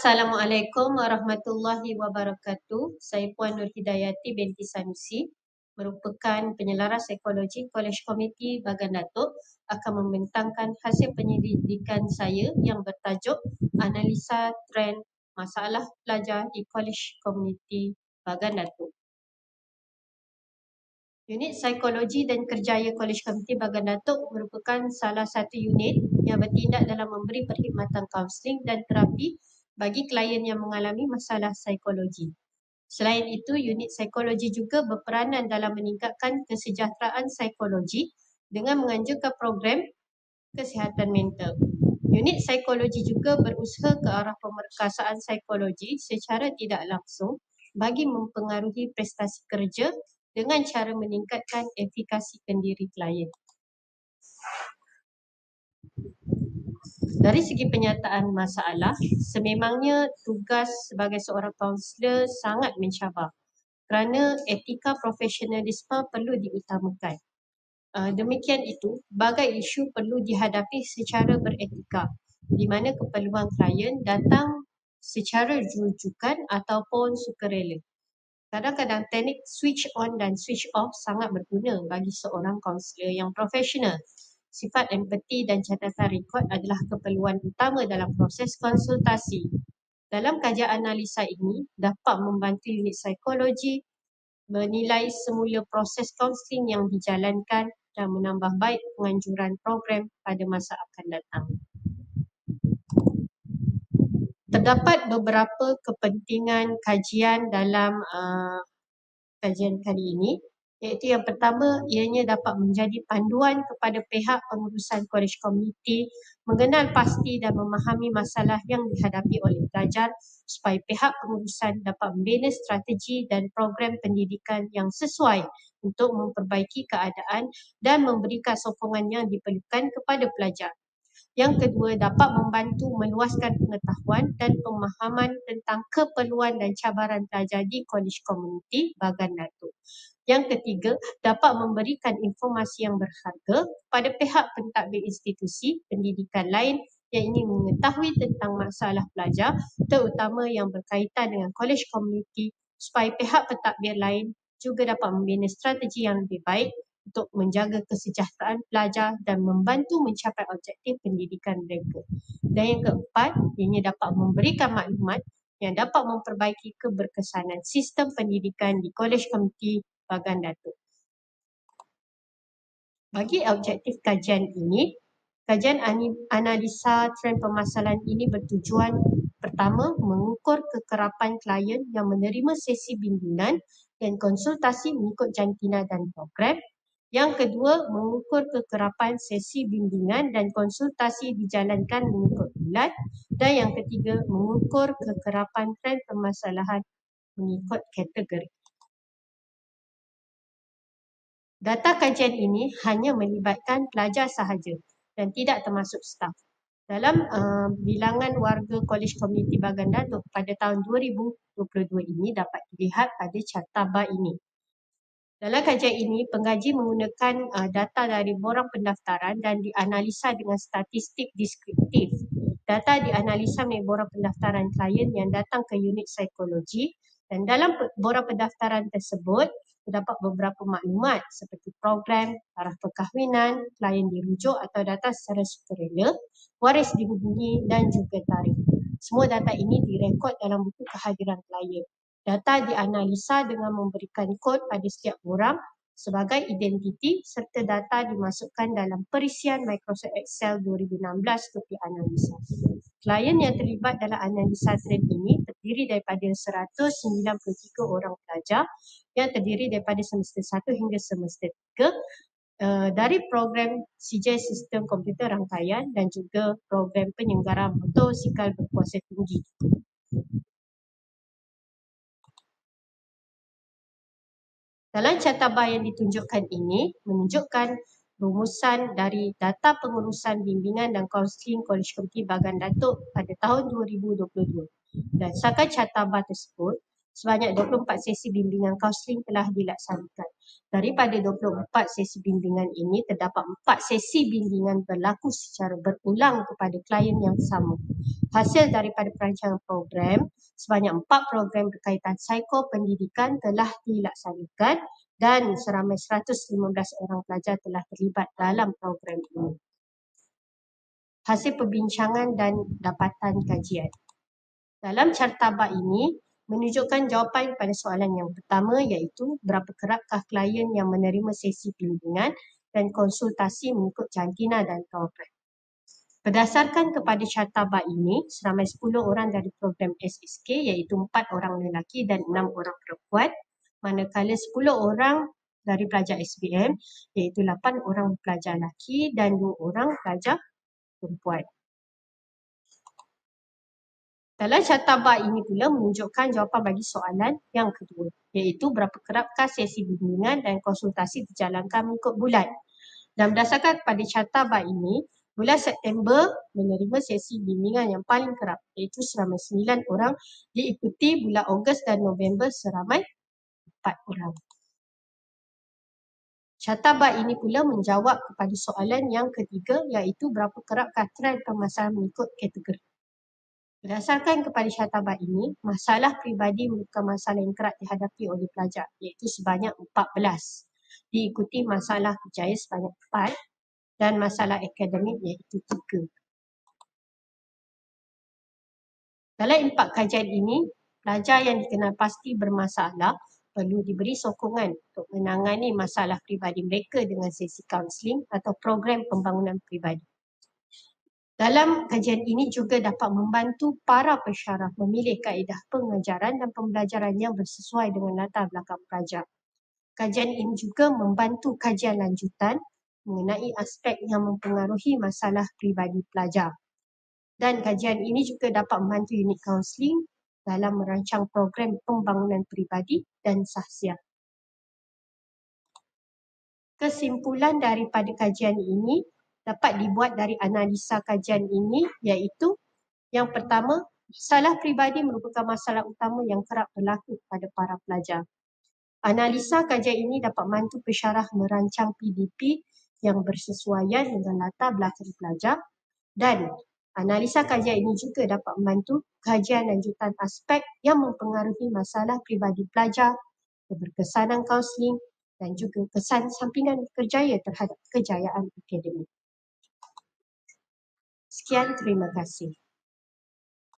Assalamualaikum warahmatullahi wabarakatuh. Saya Puan Nur Hidayati binti Sanusi, merupakan penyelaras psikologi Kolej Komuniti Bagan Datuk, akan membentangkan hasil penyelidikan saya yang bertajuk Analisa Trend Masalah Pelajar di Kolej Komuniti Bagan Datuk. Unit Psikologi dan Kerjaya Kolej Komuniti Bagan Datuk merupakan salah satu unit yang bertindak dalam memberi perkhidmatan kaunseling dan terapi bagi klien yang mengalami masalah psikologi. Selain itu, unit psikologi juga berperanan dalam meningkatkan kesejahteraan psikologi dengan menganjurkan program kesihatan mental. Unit psikologi juga berusaha ke arah pemerkasaan psikologi secara tidak langsung bagi mempengaruhi prestasi kerja dengan cara meningkatkan efikasi pendiri klien. Dari segi penyataan masalah, sememangnya tugas sebagai seorang kaunselor sangat mencabar kerana etika profesionalisme perlu diutamakan. Demikian itu, bagai isu perlu dihadapi secara beretika, di mana keperluan klien datang secara rujukan ataupun sukarela. Kadang-kadang teknik switch on dan switch off sangat berguna bagi seorang kaunselor yang profesional. Sifat empati dan catatan rekod adalah keperluan utama dalam proses konsultasi. Dalam kajian analisa ini dapat membantu unit psikologi menilai semula proses kaunseling yang dijalankan dan menambah baik penganjuran program pada masa akan datang. Terdapat beberapa kepentingan kajian dalam kajian kali ini, iaitu yang pertama, ianya dapat menjadi panduan kepada pihak pengurusan kolej komuniti mengenal pasti dan memahami masalah yang dihadapi oleh pelajar supaya pihak pengurusan dapat membina strategi dan program pendidikan yang sesuai untuk memperbaiki keadaan dan memberikan sokongan yang diperlukan kepada pelajar. Yang kedua, dapat membantu meluaskan pengetahuan dan pemahaman tentang keperluan dan cabaran pelajar di kolej komuniti Bagan Datuk. Yang ketiga, dapat memberikan informasi yang berharga kepada pihak pentadbir institusi pendidikan lain yang ingin mengetahui tentang masalah pelajar, terutama yang berkaitan dengan kolej komuniti, supaya pihak pentadbir lain juga dapat membina strategi yang lebih baik untuk menjaga kesejahteraan pelajar dan membantu mencapai objektif pendidikan mereka. Dan yang keempat, ianya dapat memberikan maklumat yang dapat memperbaiki keberkesanan sistem pendidikan di Kolej Komuniti Bagan Datuk. Bagi objektif kajian ini, kajian analisa trend permasalahan ini bertujuan pertama, mengukur kekerapan klien yang menerima sesi bimbingan dan konsultasi mengikut jantina dan program. Yang kedua, mengukur kekerapan sesi bimbingan dan konsultasi dijalankan mengikut bulan. Dan yang ketiga, mengukur kekerapan trend permasalahan mengikut kategori. Data kajian ini hanya melibatkan pelajar sahaja dan tidak termasuk staf. Dalam bilangan warga Kolej Komuniti Bagan Datuk pada tahun 2022 ini dapat dilihat pada carta bar ini. Dalam kajian ini, pengkaji menggunakan data dari borang pendaftaran dan dianalisa dengan statistik deskriptif. Data dianalisa melalui borang pendaftaran klien yang datang ke unit psikologi, dan dalam borang pendaftaran tersebut terdapat beberapa maklumat seperti program, taraf perkahwinan, klien dirujuk atau datang secara sukarela, waris dihubungi dan juga tarikh. Semua data ini direkod dalam buku kehadiran klien. Data dianalisa dengan memberikan kod pada setiap borang sebagai identiti serta data dimasukkan dalam perisian Microsoft Excel 2016 untuk dianalisa. Klien yang terlibat dalam analisa trend ini terdiri daripada 193 orang pelajar yang terdiri daripada semester 1 hingga semester 3 dari program CJ Sistem Komputer Rangkaian dan juga program penyelenggara motosikal berkuasa tinggi. Dalam carta bar yang ditunjukkan ini menunjukkan rumusan dari data pengurusan bimbingan dan kaunseling Kolej Komuniti Bagan Datuk pada tahun 2022. Berdasarkan carta bar tersebut, sebanyak 24 sesi bimbingan kaunseling telah dilaksanakan. Daripada 24 sesi bimbingan ini, terdapat 4 sesi bimbingan berlaku secara berulang kepada klien yang sama. Hasil daripada perancangan program, sebanyak 4 program berkaitan psikopendidikan telah dilaksanakan dan seramai 115 orang pelajar telah terlibat dalam program ini. Hasil perbincangan dan dapatan kajian. Dalam cartabak ini, menunjukkan jawapan pada soalan yang pertama iaitu berapa kerapkah klien yang menerima sesi bimbingan dan konsultasi mengikut jantina dan program. Berdasarkan kepada cartabak ini, seramai 10 orang dari program SSK iaitu 4 orang lelaki dan 6 orang perempuan, manakala 10 orang dari pelajar SBM iaitu 8 orang pelajar lelaki dan 2 orang pelajar perempuan. Dalam cartabak ini pula menunjukkan jawapan bagi soalan yang kedua, iaitu berapa kerapkah sesi bimbingan dan konsultasi dijalankan mengikut bulan. Dan berdasarkan kepada cartabak ini, bulan September menerima sesi bimbingan yang paling kerap, iaitu seramai 9 orang, diikuti bulan Ogos dan November seramai 4 orang. Cartabak ini pula menjawab kepada soalan yang ketiga, iaitu berapa kerapkah trend permasalahan mengikut kategori. Berdasarkan kepada cartabak ini, masalah peribadi merupakan masalah yang kerap dihadapi oleh pelajar, iaitu sebanyak 14. Diikuti masalah kerjaya sebanyak 4 dan masalah akademik iaitu 3. Dalam 4 kajian ini, pelajar yang dikenal pasti bermasalah perlu diberi sokongan untuk menangani masalah peribadi mereka dengan sesi kaunseling atau program pembangunan peribadi. Dalam kajian ini juga dapat membantu para pensyarah memilih kaedah pengajaran dan pembelajaran yang bersesuai dengan latar belakang pelajar. Kajian ini juga membantu kajian lanjutan mengenai aspek yang mempengaruhi masalah peribadi pelajar. Dan kajian ini juga dapat membantu unit kaunseling dalam merancang program pembangunan peribadi dan sahsiah. Kesimpulan daripada kajian ini dapat dibuat dari analisa kajian ini iaitu yang pertama, masalah peribadi merupakan masalah utama yang kerap berlaku pada para pelajar. Analisa kajian ini dapat membantu pensyarah merancang PDP yang bersesuaian dengan latar belakang pelajar dan analisa kajian ini juga dapat membantu kajian lanjutan aspek yang mempengaruhi masalah peribadi pelajar, keberkesanan kaunseling dan juga kesan sampingan kerjaya terhadap kejayaan akademik. Sekian, terima kasih.